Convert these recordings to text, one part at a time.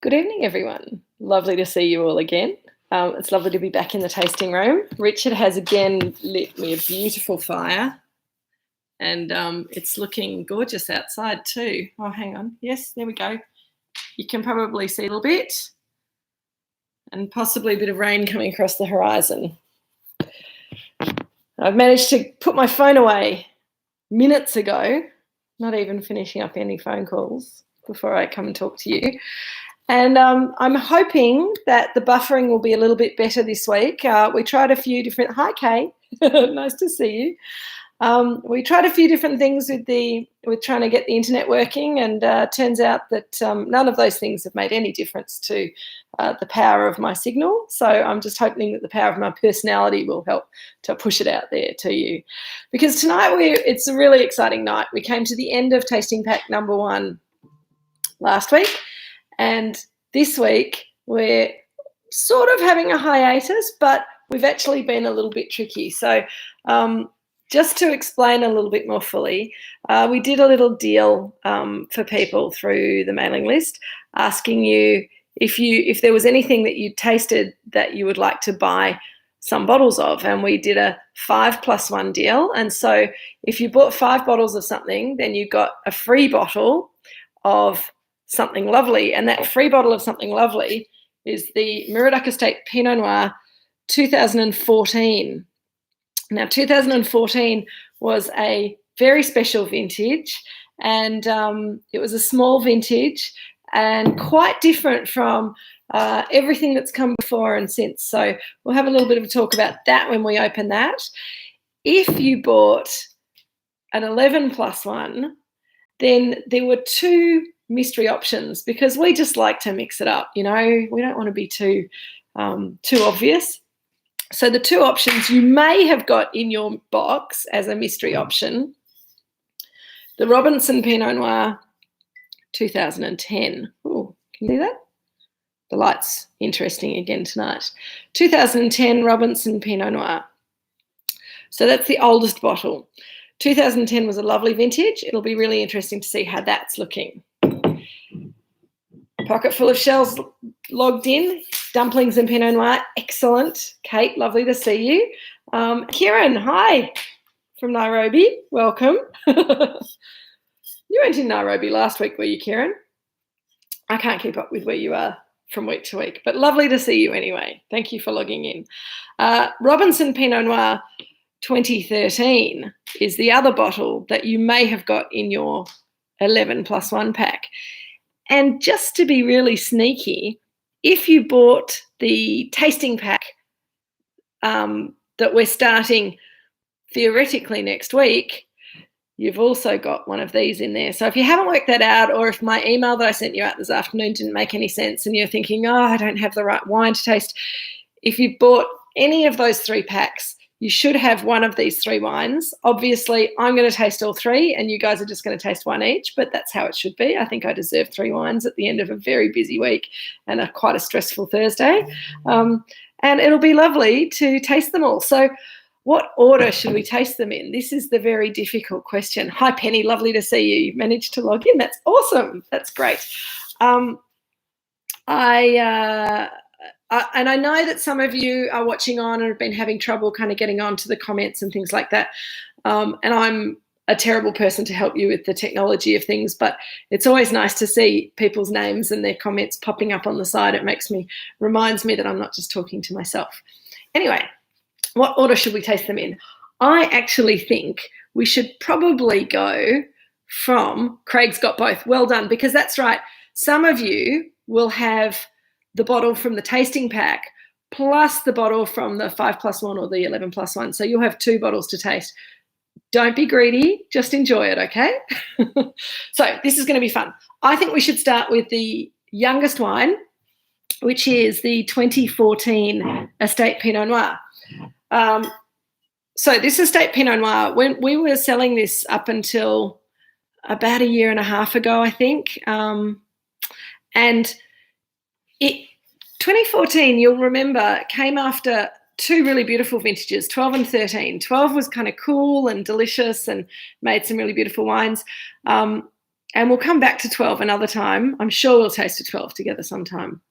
Good evening, everyone. Lovely to see you all again. It's lovely to be back in the tasting room. Richard has again lit me a beautiful fire, and it's looking gorgeous outside too. Oh, hang on. Yes, there we go. You can probably see a little bit, and possibly a bit of rain coming across the horizon. I've managed to put my phone away minutes ago, not even finishing up any phone calls before I come and talk to you. And I'm hoping that the buffering will be a little bit better this week. We tried a few different, hi Kate, nice to see you. We tried a few different things with trying to get the internet working, and turns out that none of those things have made any difference to the power of my signal. So I'm just hoping that the power of my personality will help to push it out there to you. Because tonight it's a really exciting night. We came to the end of tasting pack number 1 last week. And this week we're sort of having a hiatus, but we've actually been a little bit tricky. So just to explain a little bit more fully, we did a little deal for people through the mailing list, asking you if there was anything that you tasted that you would like to buy some bottles of, and we did a 5+1 deal. And so if you bought 5 bottles of something, then you got a free bottle of something lovely, and that free bottle of something lovely is the Moorooduc Estate Pinot Noir 2014. Now, 2014 was a very special vintage, and it was a small vintage and quite different from everything that's come before and since. So we'll have a little bit of a talk about that when we open that. If you bought an 11+1, then there were 2 mystery options, because we just like to mix it up, you know, we don't want to be too obvious. So the 2 options you may have got in your box as a mystery option: the Robinson Pinot Noir 2010. Oh, can you see that? The light's interesting again tonight. 2010 Robinson Pinot Noir. So that's the oldest bottle. 2010 was a lovely vintage. It'll be really interesting to see how that's looking. Pocket full of shells logged in. Dumplings and Pinot Noir, excellent. Kate, lovely to see you. Kieran, hi, from Nairobi, welcome. You weren't in Nairobi last week, were you, Kieran? I can't keep up with where you are from week to week, but lovely to see you anyway. Thank you for logging in. Robinson Pinot Noir 2013 is the other bottle that you may have got in your 11+1 pack. And just to be really sneaky, if you bought the tasting pack that we're starting theoretically next week, you've also got one of these in there. So if you haven't worked that out, or if my email that I sent you out this afternoon didn't make any sense and you're thinking, oh, I don't have the right wine to taste, if you bought any of those 3 packs, you should have one of these 3 wines. Obviously, I'm going to taste all 3, and you guys are just going to taste one each, but that's how it should be. I think I deserve 3 wines at the end of a very busy week and quite a stressful Thursday. And it'll be lovely to taste them all. So what order should we taste them in? This is the very difficult question. Hi, Penny. Lovely to see you. You've managed to log in. That's awesome. That's great. And I know that some of you are watching on and have been having trouble kind of getting on to the comments and things like that. And I'm a terrible person to help you with the technology of things, but it's always nice to see people's names and their comments popping up on the side. It reminds me that I'm not just talking to myself. Anyway, what order should we taste them in? I actually think we should probably go from Craig's got both. Well done, because that's right. Some of you will have the bottle from the tasting pack plus the bottle from the 5+1 or the 11+1. So you'll have 2 bottles to taste. Don't be greedy, just enjoy it, okay? So this is going to be fun. I think we should start with the youngest wine, which is the 2014 Estate Pinot Noir. So this Estate Pinot Noir, when we were selling this up until about 1.5 years ago, I think, and 2014, you'll remember, came after 2 really beautiful vintages, 12 and 13. 12 was kind of cool and delicious and made some really beautiful wines. and we'll come back to 12 another time. I'm sure we'll taste a 12 together sometime.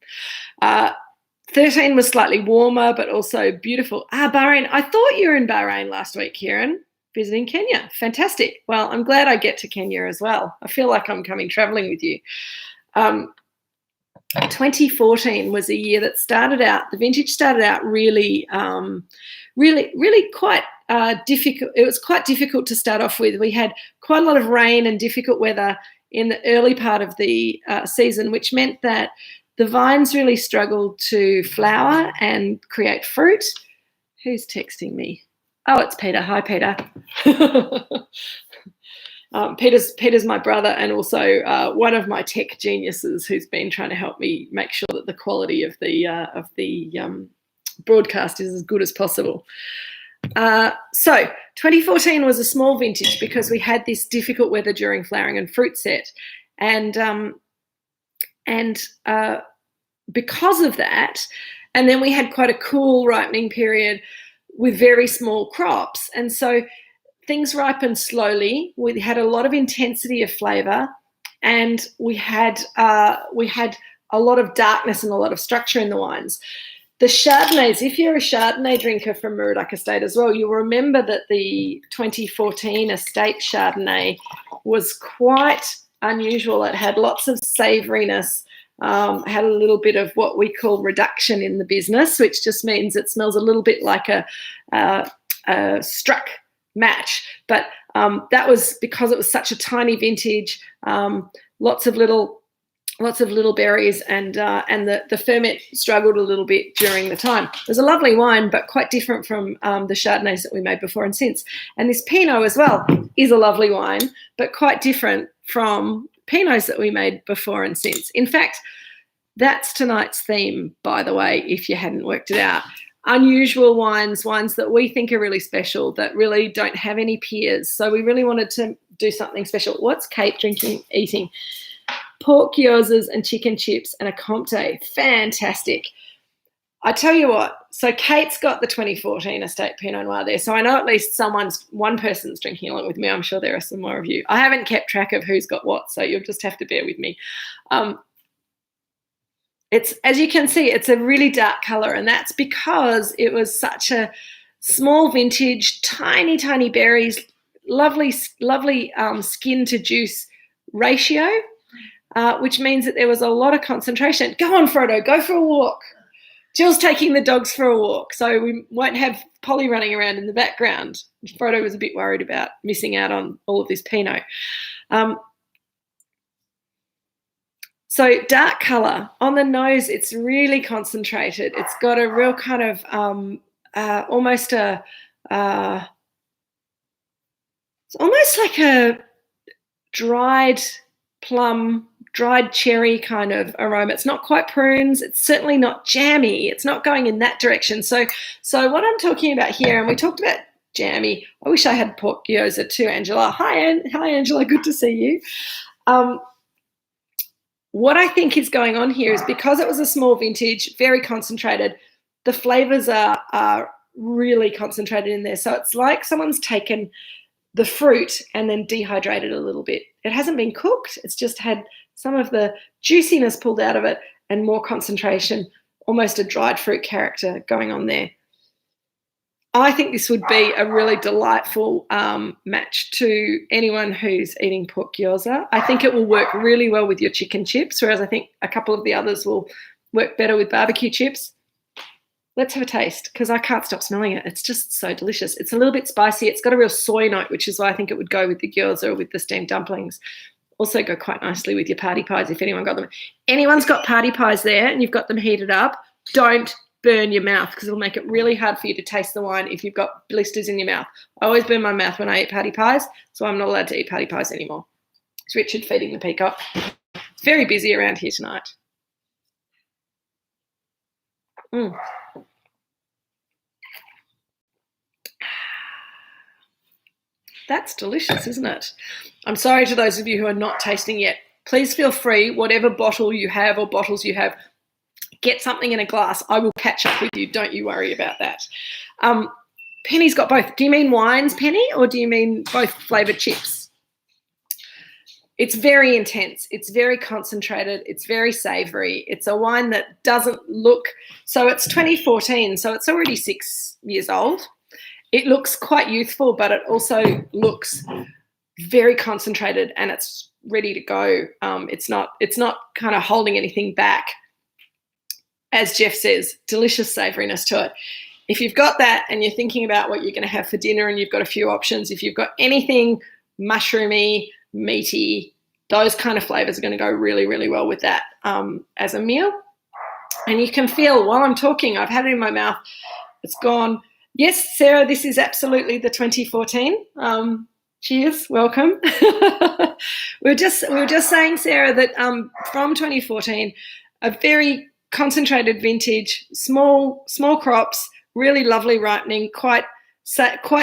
13 was slightly warmer, but also beautiful. Bahrain. I thought you were in Bahrain last week, Kieran, visiting Kenya. Fantastic. Well, I'm glad I get to Kenya as well. I feel like I'm coming traveling with you. 2014 was a year that started out, the vintage started out really quite difficult. It was quite difficult to start off with. We had quite a lot of rain and difficult weather in the early part of the season, which meant that the vines really struggled to flower and create fruit. Who's texting me? Oh, it's Peter. Hi, Peter. Peter's my brother and also one of my tech geniuses who's been trying to help me make sure that the quality of the broadcast is as good as possible. So 2014 was a small vintage because we had this difficult weather during flowering and fruit set, and because of that, and then we had quite a cool ripening period with very small crops, and so things ripened slowly. We had a lot of intensity of flavour, and we had a lot of darkness and a lot of structure in the wines. The Chardonnays, if you're a Chardonnay drinker from Moorooduc Estate as well, you'll remember that the 2014 Estate Chardonnay was quite unusual. It had lots of savouriness, had a little bit of what we call reduction in the business, which just means it smells a little bit like a struck match. But that was because it was such a tiny vintage, lots of little berries, and the ferment struggled a little bit during the time. It was a lovely wine, but quite different from the Chardonnays that we made before and since. And this Pinot as well is a lovely wine, but quite different from Pinots that we made before and since. In fact, that's tonight's theme, by the way, if you hadn't worked it out. Unusual wines that we think are really special, that really don't have any peers. So we really wanted to do something special. What's Kate eating? Pork gyozas and chicken chips and a Comte. Fantastic. I tell you what, so Kate's got the 2014 Estate Pinot Noir there. So I know at least one person's drinking along with me. I'm sure there are some more of you. I haven't kept track of who's got what, so you'll just have to bear with me. It's, as you can see, it's a really dark colour, and that's because it was such a small vintage, tiny, tiny berries, lovely skin to juice ratio, which means that there was a lot of concentration. Go on, Frodo, go for a walk. Jill's taking the dogs for a walk, so we won't have Polly running around in the background. Frodo was a bit worried about missing out on all of this Pinot. So dark colour. On the nose, it's really concentrated. It's got a real kind of almost a it's almost like a dried plum, dried cherry kind of aroma. It's not quite prunes. It's certainly not jammy. It's not going in that direction. So what I'm talking about here, and we talked about jammy. I wish I had pork gyoza too, Angela. Hi, Angela. Good to see you. What I think is going on here is because it was a small vintage, very concentrated, the flavours are really concentrated in there. So it's like someone's taken the fruit and then dehydrated a little bit. It hasn't been cooked. It's just had some of the juiciness pulled out of it and more concentration, almost a dried fruit character going on there. I think this would be a really delightful match to anyone who's eating pork gyoza. I think it will work really well with your chicken chips, whereas I think a couple of the others will work better with barbecue chips. Let's have a taste, because I can't stop smelling it. It's just so delicious. It's a little bit spicy. It's got a real soy note, which is why I think it would go with the gyoza or with the steamed dumplings. Also go quite nicely with your party pies if anyone got them. Anyone's got party pies there and you've got them heated up, don't burn your mouth, because it'll make it really hard for you to taste the wine if you've got blisters in your mouth. I always burn my mouth when I eat party pies, so I'm not allowed to eat party pies anymore. It's Richard feeding the peacock. It's very busy around here tonight. That's delicious, isn't it? I'm sorry to those of you who are not tasting yet. Please feel free, whatever bottle you have or bottles you have, get something in a glass. I will catch up with you. Don't you worry about that. Penny's got both. Do you mean wines, Penny, or do you mean both flavoured chips? It's very intense. It's very concentrated. It's very savoury. It's a wine that doesn't look, so it's 2014, so it's already 6 years old. It looks quite youthful, but it also looks very concentrated and it's ready to go. It's not kind of holding anything back. As Jeff says, delicious savouriness to it. If you've got that and you're thinking about what you're going to have for dinner and you've got a few options, if you've got anything mushroomy, meaty, those kind of flavours are going to go really, really well with that as a meal. And you can feel while I'm talking, I've had it in my mouth, it's gone. Yes, Sarah, this is absolutely the 2014. Cheers, welcome. we were just saying, Sarah, that from 2014, a very concentrated vintage, small crops, really lovely ripening, quite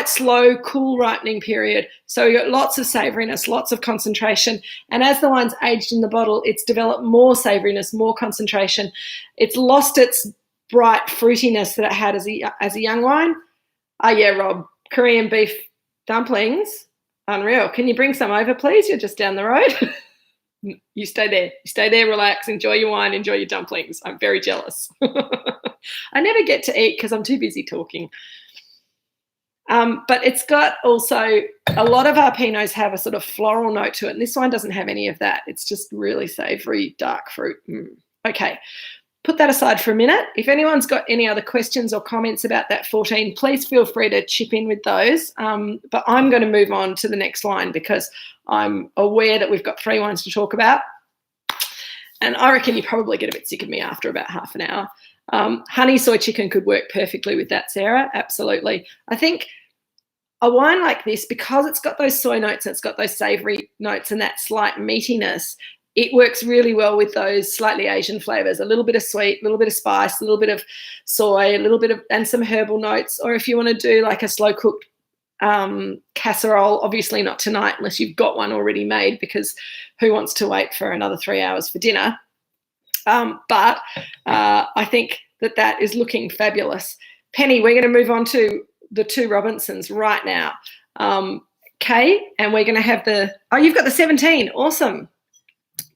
slow, cool ripening period. So you got lots of savouriness, lots of concentration. And as the wine's aged in the bottle, it's developed more savouriness, more concentration. It's lost its bright fruitiness that it had as a young wine. Oh, yeah, Rob, Korean beef dumplings, unreal. Can you bring some over, please? You're just down the road. You stay there. You stay there, relax, enjoy your wine, enjoy your dumplings. I'm very jealous. I never get to eat because I'm too busy talking. But it's got also, a lot of our Pinots have a sort of floral note to it, and this one doesn't have any of that. It's just really savoury, dark fruit. Okay, put that aside for a minute. If anyone's got any other questions or comments about that 14, please feel free to chip in with those. But I'm going to move on to the next wine because I'm aware that we've got 3 wines to talk about. And I reckon you probably get a bit sick of me after about half an hour. Honey soy chicken could work perfectly with that, Sarah. Absolutely. I think a wine like this, because it's got those soy notes and it's got those savoury notes and that slight meatiness, it works really well with those slightly Asian flavours, a little bit of sweet, a little bit of spice, a little bit of soy, a little bit of, and some herbal notes. Or if you want to do like a slow cooked casserole, obviously not tonight unless you've got one already made, because who wants to wait for another 3 hours for dinner? But I think that is looking fabulous. Penny, we're going to move on to the 2 Robinsons right now. Kay, and we're going to have you've got the 17. Awesome.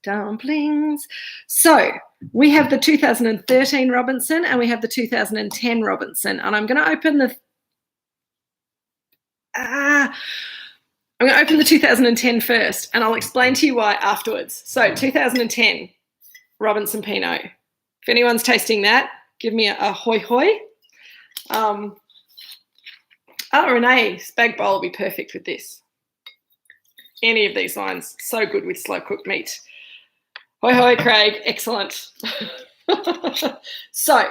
Dumplings. So we have the 2013 Robinson and we have the 2010 Robinson. And I'm going to open the 2010 first, and I'll explain to you why afterwards. So 2010 Robinson Pinot. If anyone's tasting that, give me a hoi hoi. Renee, spag bowl will be perfect with this. Any of these wines, so good with slow cooked meat. Hoi hoi, Craig, excellent. So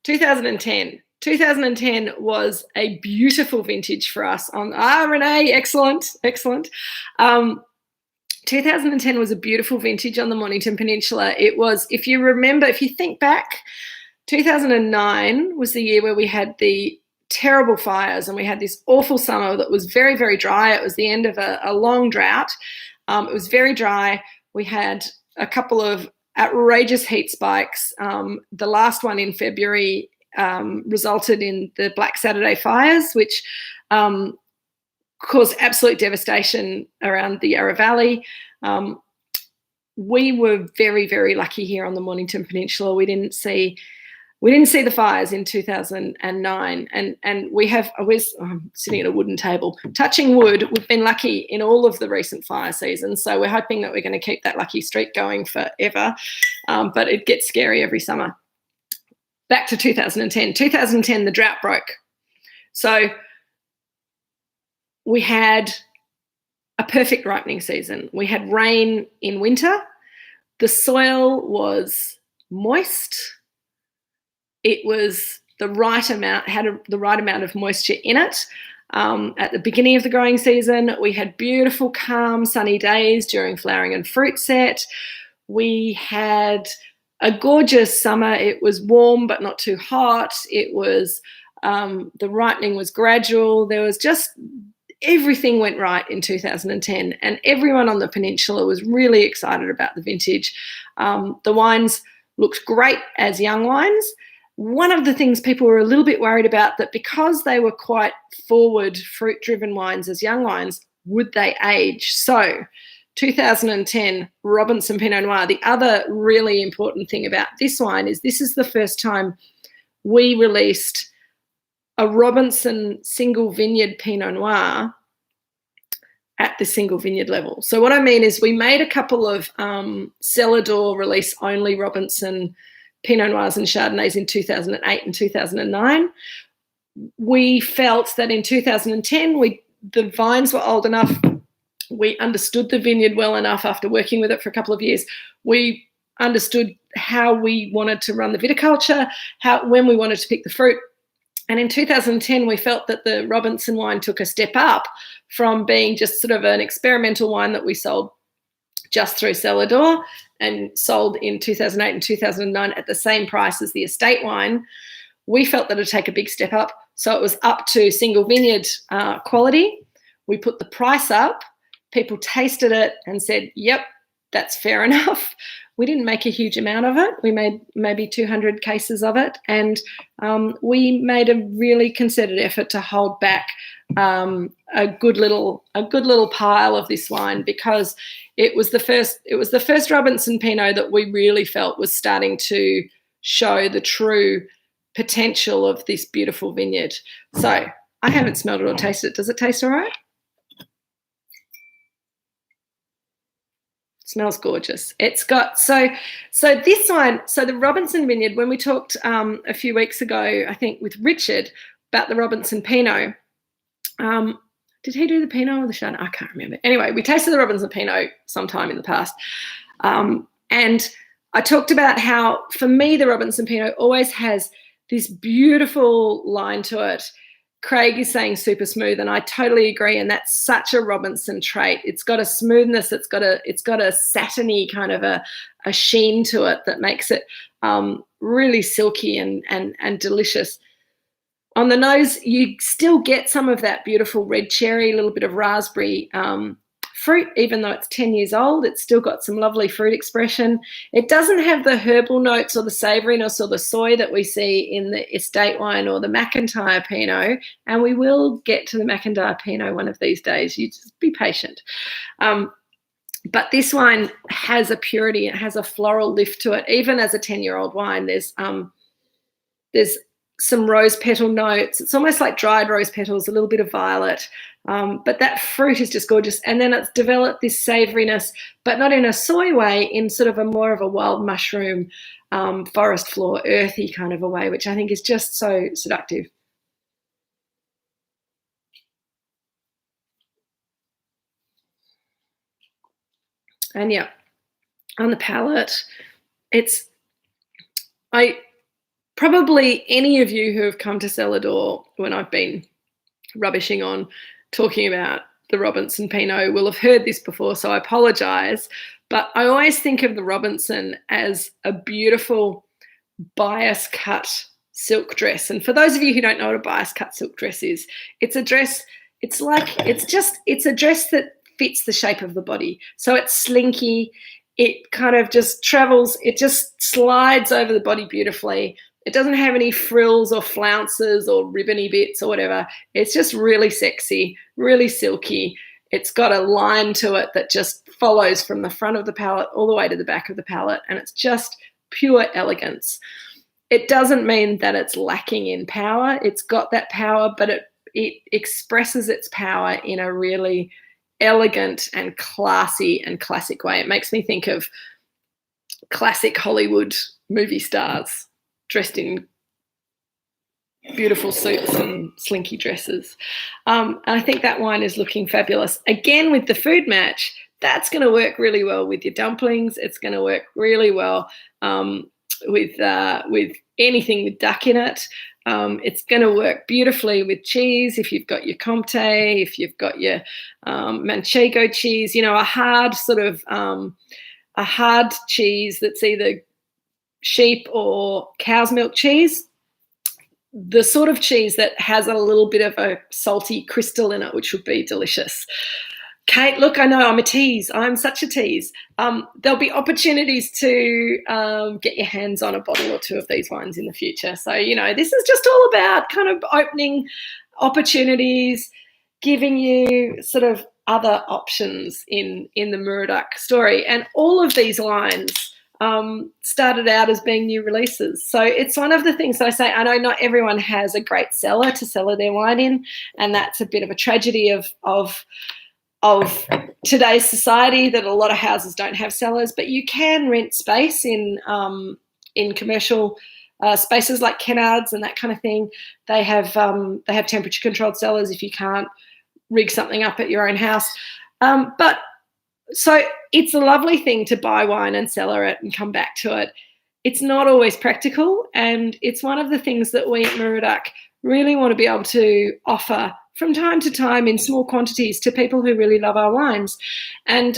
2010. 2010 was a beautiful vintage for us on Renee, excellent. 2010 was a beautiful vintage on the Mornington Peninsula. It was, if you think back, 2009 was the year where we had the terrible fires and we had this awful summer that was very, very dry. It was the end of a long drought. It was very dry. We had a couple of outrageous heat spikes. The last one in February resulted in the Black Saturday fires, which caused absolute devastation around the Yarra Valley. We were very, very lucky here on the Mornington Peninsula. We didn't see the fires in 2009, and I'm sitting at a wooden table, touching wood. We've been lucky in all of the recent fire seasons, so we're hoping that we're going to keep that lucky streak going forever. But it gets scary every summer. Back to 2010. 2010, the drought broke. So we had a perfect ripening season. We had rain in winter. The soil was moist. It was the right amount, the right amount of moisture in it. At the beginning of the growing season, we had beautiful, calm, sunny days during flowering and fruit set. We had a gorgeous summer. It was warm but not too hot. It was the ripening was gradual. There was just everything went right in 2010, and everyone on the peninsula was really excited about the vintage. The wines looked great as young wines. One of the things people were a little bit worried about, that because they were quite forward fruit-driven wines as young wines, would they age? So 2010 Robinson Pinot Noir. The other really important thing about this wine is this is the first time we released a Robinson single vineyard Pinot Noir at the single vineyard level. So what I mean is we made a couple of cellar door release only Robinson Pinot Noirs and Chardonnays in 2008 and 2009. We felt that in 2010, the vines were old enough. We understood the vineyard well enough after working with it for a couple of years. We understood how we wanted to run the viticulture, when we wanted to pick the fruit. And in 2010, we felt that the Robinson wine took a step up from being just sort of an experimental wine that we sold just through cellar door and sold in 2008 and 2009 at the same price as the estate wine. We felt that it would take a big step up. So it was up to single vineyard quality. We put the price up. People tasted it and said, yep, that's fair enough. We didn't make a huge amount of it. We made maybe 200 cases of it. And we made a really concerted effort to hold back a good little pile of this wine, because it was the first Robinson Pinot that we really felt was starting to show the true potential of this beautiful vineyard. So I haven't smelled it or tasted it. Does it taste all right? Smells gorgeous. It's got so this wine, so the Robinson vineyard, when we talked a few weeks ago, I think with Richard about the Robinson Pinot, did he do the Pinot or the Chardonnay? I can't remember. Anyway, we tasted the Robinson Pinot sometime in the past, and I talked about how for me the Robinson Pinot always has this beautiful line to it. Craig is saying super smooth, and I totally agree. And that's such a Robinson trait. It's got a smoothness. It's got a satiny kind of a sheen to it that makes it really silky and delicious. On the nose, you still get some of that beautiful red cherry, a little bit of raspberry fruit, even though it's 10 years old. It's still got some lovely fruit expression. It doesn't have the herbal notes or the savouriness or the soy that we see in the estate wine or the McIntyre Pinot, and we will get to the McIntyre Pinot one of these days. You just be patient. But this wine has a purity. It has a floral lift to it. Even as a 10-year-old wine, there's some rose petal notes. It's almost like dried rose petals, a little bit of violet. But that fruit is just gorgeous. And then it's developed this savouriness, but not in a soy way, in sort of a more of a wild mushroom, forest floor, earthy kind of a way, which I think is just so seductive. And yeah, on the palate, probably any of you who have come to Cellar Door when I've been rubbishing on talking about the Robinson Pinot will have heard this before, so I apologise. But I always think of the Robinson as a beautiful bias cut silk dress. And for those of you who don't know what a bias cut silk dress is, it's a dress, it's a dress that fits the shape of the body. So it's slinky, it kind of just travels, it just slides over the body beautifully. It doesn't have any frills or flounces or ribbony bits or whatever. It's just really sexy, really silky. It's got a line to it that just follows from the front of the palette all the way to the back of the palette, and it's just pure elegance. It doesn't mean that it's lacking in power. It's got that power, but it expresses its power in a really elegant and classy and classic way. It makes me think of classic Hollywood movie stars dressed in beautiful suits and slinky dresses. And I think that wine is looking fabulous. Again, with the food match, that's going to work really well with your dumplings. It's going to work really well with anything with duck in it. It's going to work beautifully with cheese. If you've got your Comte, if you've got your Manchego cheese, you know, a hard cheese that's either sheep or cow's milk cheese, the sort of cheese that has a little bit of a salty crystal in it, which would be delicious. Kate, look, I know I'm a tease. I'm such a tease. There'll be opportunities to get your hands on a bottle or two of these wines in the future. So, you know, this is just all about kind of opening opportunities, giving you sort of other options in the Moorooduc story. And all of these wines started out as being new releases. So it's one of the things that I say, I know not everyone has a great cellar to cellar their wine in, and that's a bit of a tragedy of today's society, that a lot of houses don't have cellars, but you can rent space in commercial spaces like Kennards and that kind of thing. They have temperature controlled cellars if you can't rig something up at your own house. But so it's a lovely thing to buy wine and cellar it and come back to it. It's not always practical, and it's one of the things that we at Moorooduc really want to be able to offer from time to time in small quantities to people who really love our wines. And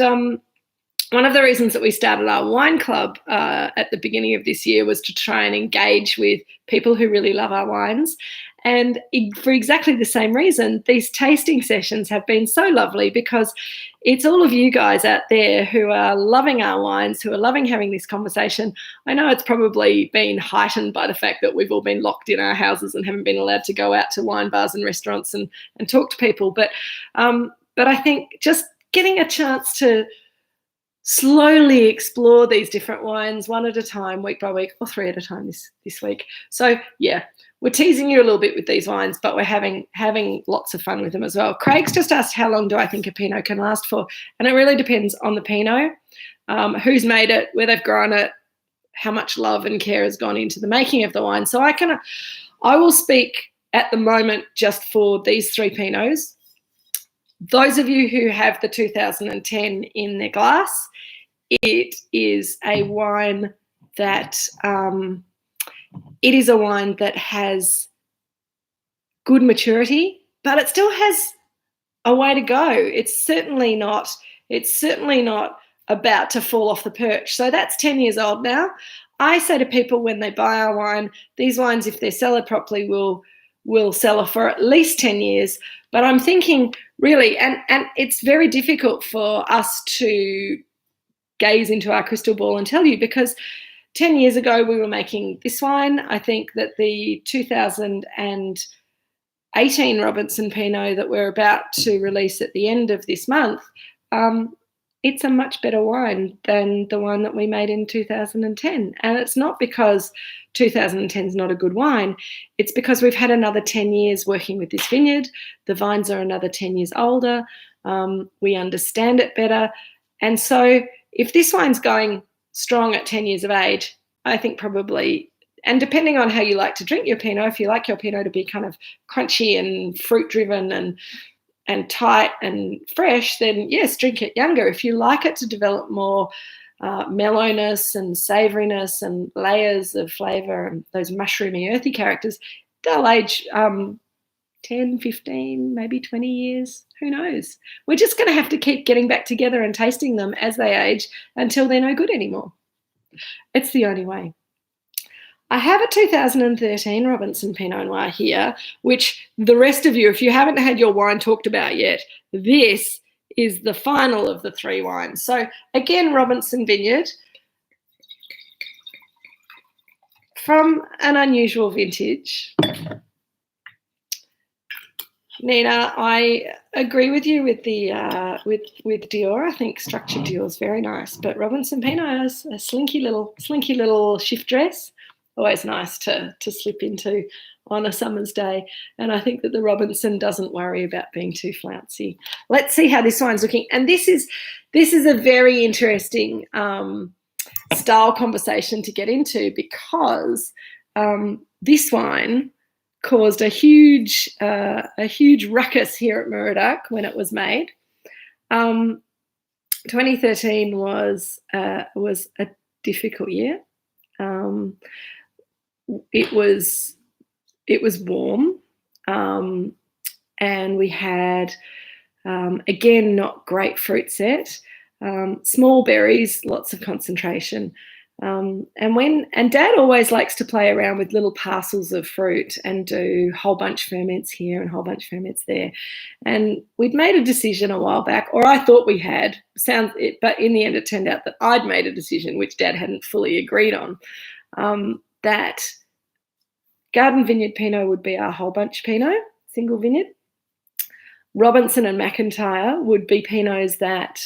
one of the reasons that we started our wine club at the beginning of this year was to try and engage with people who really love our wines. And for exactly the same reason, these tasting sessions have been so lovely, because it's all of you guys out there who are loving our wines, who are loving having this conversation. I know it's probably been heightened by the fact that we've all been locked in our houses and haven't been allowed to go out to wine bars and restaurants and talk to people. But I think just getting a chance to slowly explore these different wines one at a time, week by week, or three at a time this week. So yeah, we're teasing you a little bit with these wines, but we're having lots of fun with them as well. Craig's just asked, how long do I think a Pinot can last for? And it really depends on the Pinot, who's made it, where they've grown it, how much love and care has gone into the making of the wine. So I will speak at the moment just for these three Pinots. Those of you who have the 2010 in their glass, it is a wine that has good maturity, but it still has a way to go. It's certainly not about to fall off the perch. So that's 10 years old now. I say to people when they buy our wine, these wines, if they're cellared properly, will sell for at least 10 years. But I'm thinking really, and it's very difficult for us to gaze into our crystal ball and tell you, because 10 years ago we were making this wine. I think that the 2018 Robinson Pinot that we're about to release at the end of this month, it's a much better wine than the one that we made in 2010. And it's not because 2010 is not a good wine. It's because we've had another 10 years working with this vineyard. The vines are another 10 years older. We understand it better. And so if this wine's going strong at 10 years of age, I think probably, and depending on how you like to drink your Pinot, if you like your Pinot to be kind of crunchy and fruit-driven and tight and fresh, then yes, drink it younger. If you like it to develop more mellowness and savouriness and layers of flavour and those mushroomy, earthy characters, they'll age 10, 15, maybe 20 years. Who knows? We're just going to have to keep getting back together and tasting them as they age until they're no good anymore. It's the only way. I have a 2013 Robinson Pinot Noir here, which the rest of you, if you haven't had your wine talked about yet, this is the final of the three wines. So again, Robinson Vineyard, from an unusual vintage. Nina, I agree with you with the with Dior. I think structured Dior is very nice, but Robinson Pinot is a slinky little shift dress. Always nice to slip into on a summer's day. And I think that the Robinson doesn't worry about being too flouncy. Let's see how this wine's looking. And this is a very interesting style conversation to get into, because this wine caused a huge ruckus here at Moorooduc when it was made. 2013 was a difficult year. It was warm, and we had again not great fruit set, small berries, lots of concentration. And Dad always likes to play around with little parcels of fruit and do whole bunch ferments here and whole bunch ferments there. And we'd made a decision a while back, or I thought we had, but in the end it turned out that I'd made a decision which Dad hadn't fully agreed on, that Garden Vineyard Pinot would be our whole bunch Pinot, single vineyard. Robinson and McIntyre would be Pinots that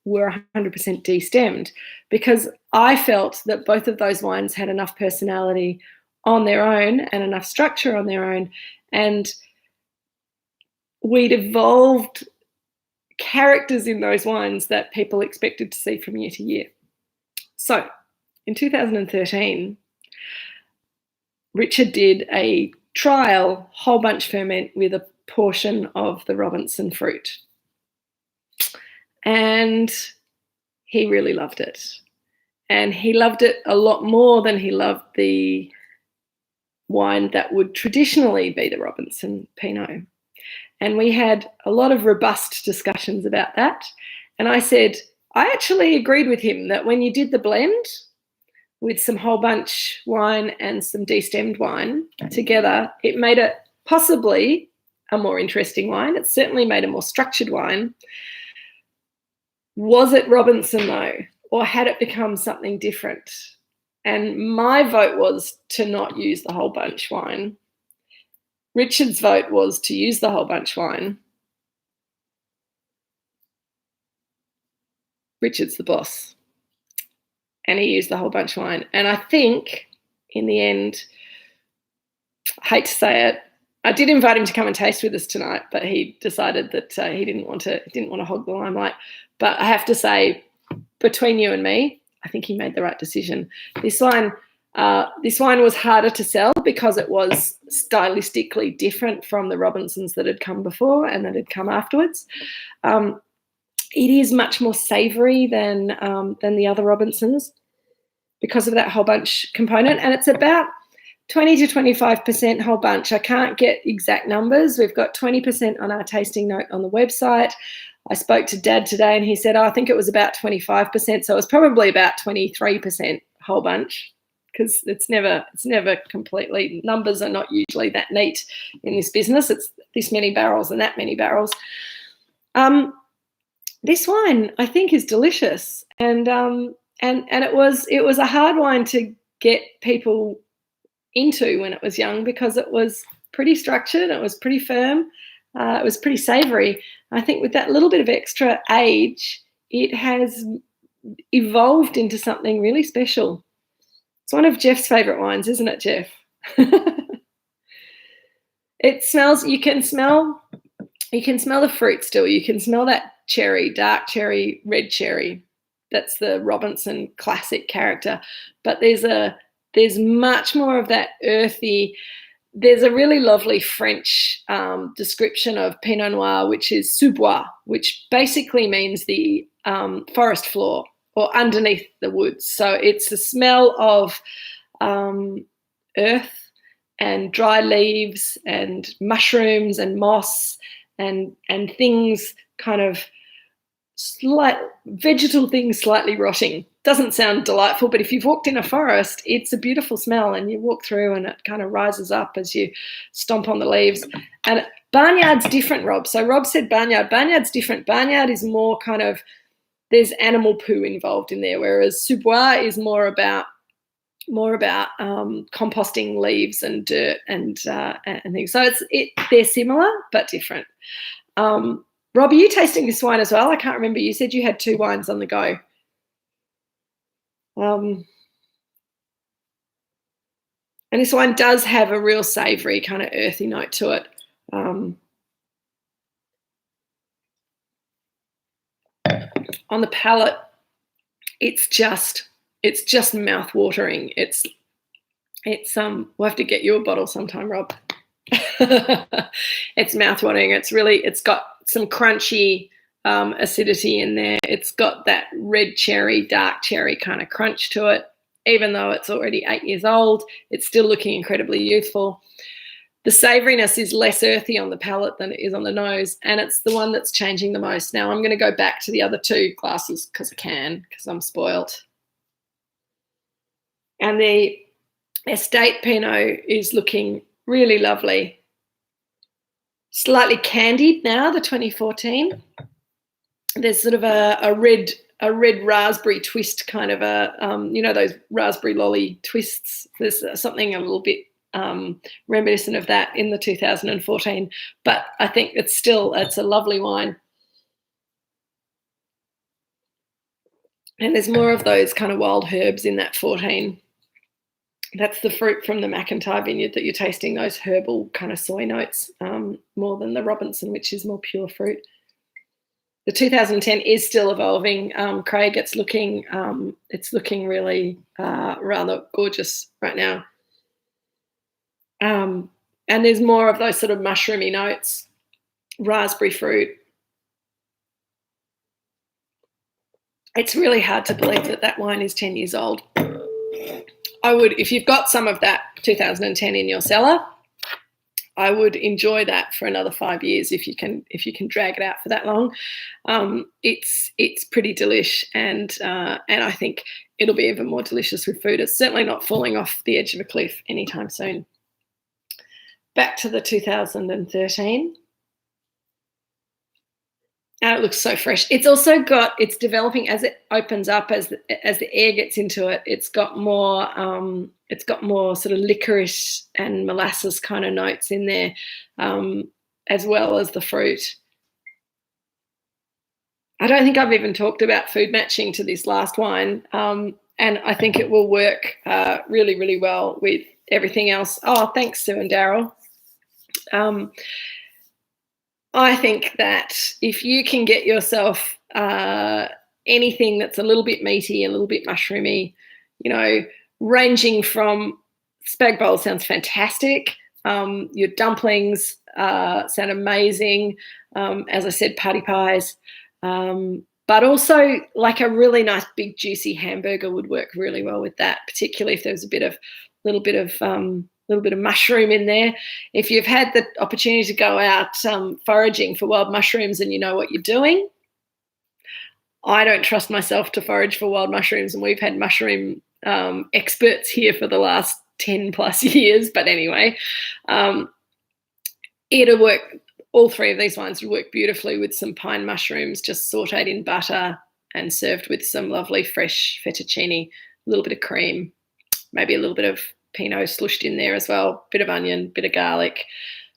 were 100% destemmed, because I felt that both of those wines had enough personality on their own and enough structure on their own, and we'd evolved characters in those wines that people expected to see from year to year. So in 2013, Richard did a trial whole bunch ferment with a portion of the Robinson fruit, and he really loved it. And he loved it a lot more than he loved the wine that would traditionally be the Robinson Pinot. And we had a lot of robust discussions about that. And I said, I actually agreed with him that when you did the blend with some whole bunch wine and some destemmed wine together, it made it possibly a more interesting wine. It certainly made a more structured wine. Was it Robinson though, or had it become something different? And my vote was to not use the whole bunch wine. Richard's vote was to use the whole bunch wine. Richard's the boss, and he used the whole bunch wine. And I think in the end, I hate to say it, I did invite him to come and taste with us tonight, but he decided that he didn't want to hog the limelight. But I have to say, between you and me, I think he made the right decision. This wine was harder to sell because it was stylistically different from the Robinsons that had come before and that had come afterwards. It is much more savoury than the other Robinsons because of that whole bunch component, and it's about 20 to 25% whole bunch. I can't get exact numbers. We've got 20% on our tasting note on the website. I spoke to Dad today and he said, I think it was about 25%. So it was probably about 23% whole bunch, because it's never completely, numbers are not usually that neat in this business. It's this many barrels and that many barrels. This wine I think is delicious, and it was a hard wine to get people into when it was young, because it was pretty structured, it was pretty firm, it was pretty savoury. I think with that little bit of extra age, it has evolved into something really special. It's one of Jeff's favourite wines, isn't it, Jeff? It smells, you can smell the fruit still. You can smell that cherry, dark cherry, red cherry. That's the Robinson classic character. But there's much more of that earthy. There's a really lovely French description of Pinot Noir, which is sous bois, which basically means the forest floor or underneath the woods. So it's the smell of earth and dry leaves and mushrooms and moss and things kind of vegetal things slightly rotting. Doesn't sound delightful, but if you've walked in a forest, it's a beautiful smell, and you walk through and it kind of rises up as you stomp on the leaves. And barnyard's different, Rob. So Rob said barnyard. Barnyard's different. Barnyard is more kind of, there's animal poo involved in there, whereas sous bois is more about composting leaves and dirt and things. So they're similar but different. Rob, are you tasting this wine as well? I can't remember. You said you had 2 wines on the go. And this wine does have a real savoury kind of earthy note to it. On the palate, it's just mouth-watering. We'll have to get you a bottle sometime, Rob. It's mouth-watering. It's got some crunchy acidity in there. It's got that red cherry, dark cherry kind of crunch to it. Even though it's already 8 years old, it's still looking incredibly youthful. The savouriness is less earthy on the palate than it is on the nose, and it's the one that's changing the most. Now I'm going to go back to the other 2 glasses because I'm spoiled. And the Estate Pinot is looking really lovely. Slightly candied now, the 2014. There's sort of a red raspberry twist, kind of those raspberry lolly twists. There's something a little bit reminiscent of that in the 2014. But I think it's a lovely wine. And there's more of those kind of wild herbs in that 14. That's the fruit from the McIntyre vineyard that you're tasting, those herbal kind of soy notes, more than the Robinson, which is more pure fruit. The 2010 is still evolving, Craig. It's looking really rather gorgeous right now. And there's more of those sort of mushroomy notes, raspberry fruit. It's really hard to believe that wine is 10 years old. I would, if you've got some of that 2010 in your cellar, I would enjoy that for another 5 years if you can drag it out for that long. It's pretty delish, and I think it'll be even more delicious with food. It's certainly not falling off the edge of a cliff anytime soon. Back to the 2013. And it looks so fresh. It's also it's developing as it opens up, as the air gets into it. It's got more sort of licorice and molasses kind of notes in there, as well as the fruit. I don't think I've even talked about food matching to this last wine, and I think it will work really, really well with everything else. Oh, thanks, Sue and Daryl. I think that if you can get yourself anything that's a little bit meaty, a little bit mushroomy, ranging from spag bowl sounds fantastic. Your dumplings sound amazing. As I said, party pies. But also like a really nice big juicy hamburger would work really well with that, particularly if there was a little bit of mushroom in there. If you've had the opportunity to go out foraging for wild mushrooms and you know what you're doing, I don't trust myself to forage for wild mushrooms, and we've had mushroom experts here for the last 10 plus years. But anyway, it'll work. All three of these wines would work beautifully with some pine mushrooms just sauteed in butter and served with some lovely fresh fettuccine, a little bit of cream, maybe a little bit of Pinot slushed in there as well, bit of onion, bit of garlic,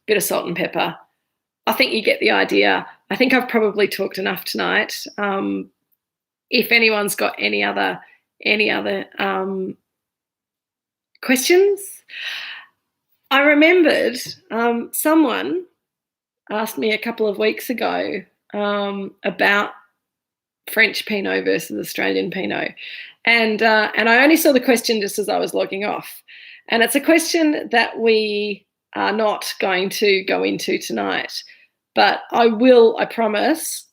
bit of salt and pepper. I think you get the idea. I think I've probably talked enough tonight. If anyone's got any other questions, I remembered someone asked me a couple of weeks ago about French Pinot versus Australian Pinot, and I only saw the question just as I was logging off. And it's a question that we are not going to go into tonight, but I promise,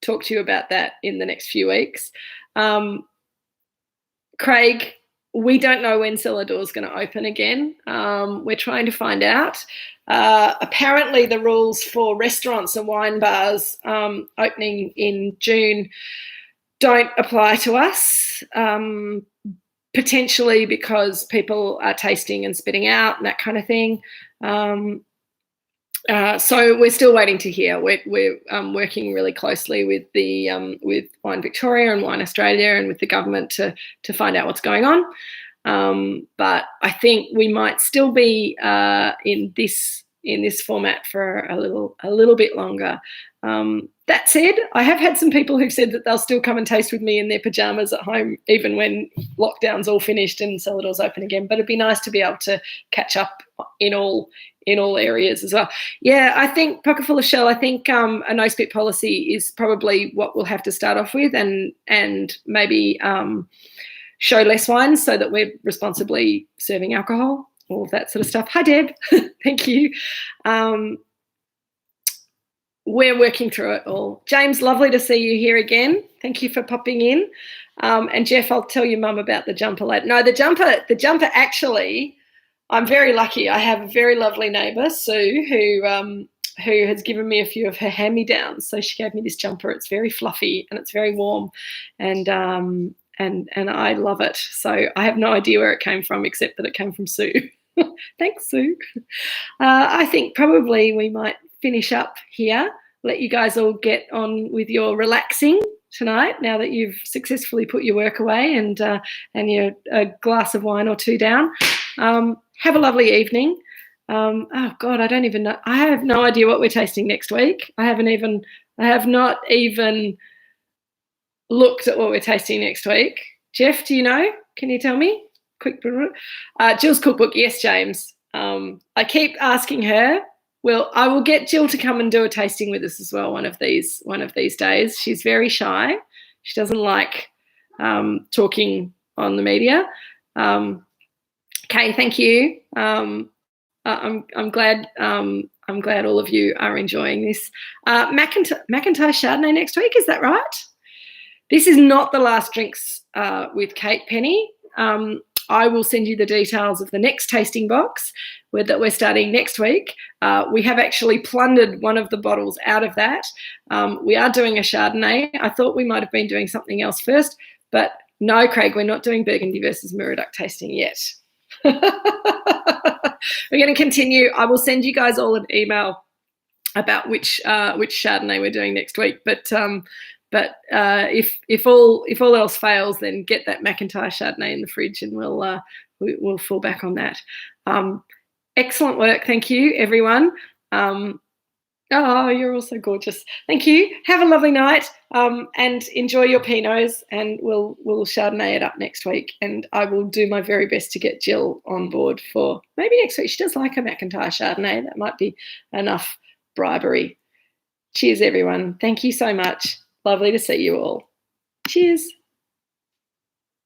talk to you about that in the next few weeks. Craig, we don't know when cellar doors going to open again. We're trying to find out. Apparently the rules for restaurants and wine bars opening in June don't apply to us. Potentially because people are tasting and spitting out and that kind of thing. So we're still waiting to hear. We're working really closely with with Wine Victoria and Wine Australia and with the government to find out what's going on. But I think we might still be in this format for a little bit longer. That said, I have had some people who've said that they'll still come and taste with me in their pajamas at home, even when lockdown's all finished and cellar doors open again. But it'd be nice to be able to catch up in all areas as well. Yeah, I think pocket full of shell. I think a no spit policy is probably what we'll have to start off with, and maybe show less wines so that we're responsibly serving alcohol, all of that sort of stuff. Hi, Deb. Thank you. We're working through it all. James, lovely to see you here again. Thank you for popping in. And Jeff, I'll tell your mum about the jumper later. No, the jumper actually, I'm very lucky. I have a very lovely neighbour, Sue, who has given me a few of her hand-me-downs. So she gave me this jumper. It's very fluffy and it's very warm, and I love it. So I have no idea where it came from, except that it came from Sue. Thanks, Sue. I think probably we might finish up here, let you guys all get on with your relaxing tonight now that you've successfully put your work away and your a glass of wine or two down. have a lovely evening. Oh God, I don't even know. I have no idea what we're tasting next week. I have not even looked at what we're tasting next week. Jeff, do you know? Can you tell me? Quick. Jill's cookbook. Yes, James. I keep asking her. Well, I will get Jill to come and do a tasting with us as well one of these days. She's very shy. She doesn't like talking on the media. Kay, thank you. I'm glad. I'm glad all of you are enjoying this. McIntyre Chardonnay next week. Is that right? This is not the last drinks with Kate Penny. I will send you the details of the next tasting box that we're starting next week. We have actually plundered one of the bottles out of that. We are doing a Chardonnay. I thought we might have been doing something else first, but no, Craig, we're not doing Burgundy versus Moorooduc tasting yet. We're going to continue. I will send you guys all an email about which Chardonnay we're doing next week. But if all else fails, then get that McIntyre Chardonnay in the fridge, and we'll fall back on that. Excellent work, thank you, everyone. Oh, you're also gorgeous. Thank you. Have a lovely night, and enjoy your Pinots, and we'll Chardonnay it up next week. And I will do my very best to get Jill on board for maybe next week. She does like a McIntyre Chardonnay. That might be enough bribery. Cheers, everyone. Thank you so much. Lovely to see you all. Cheers.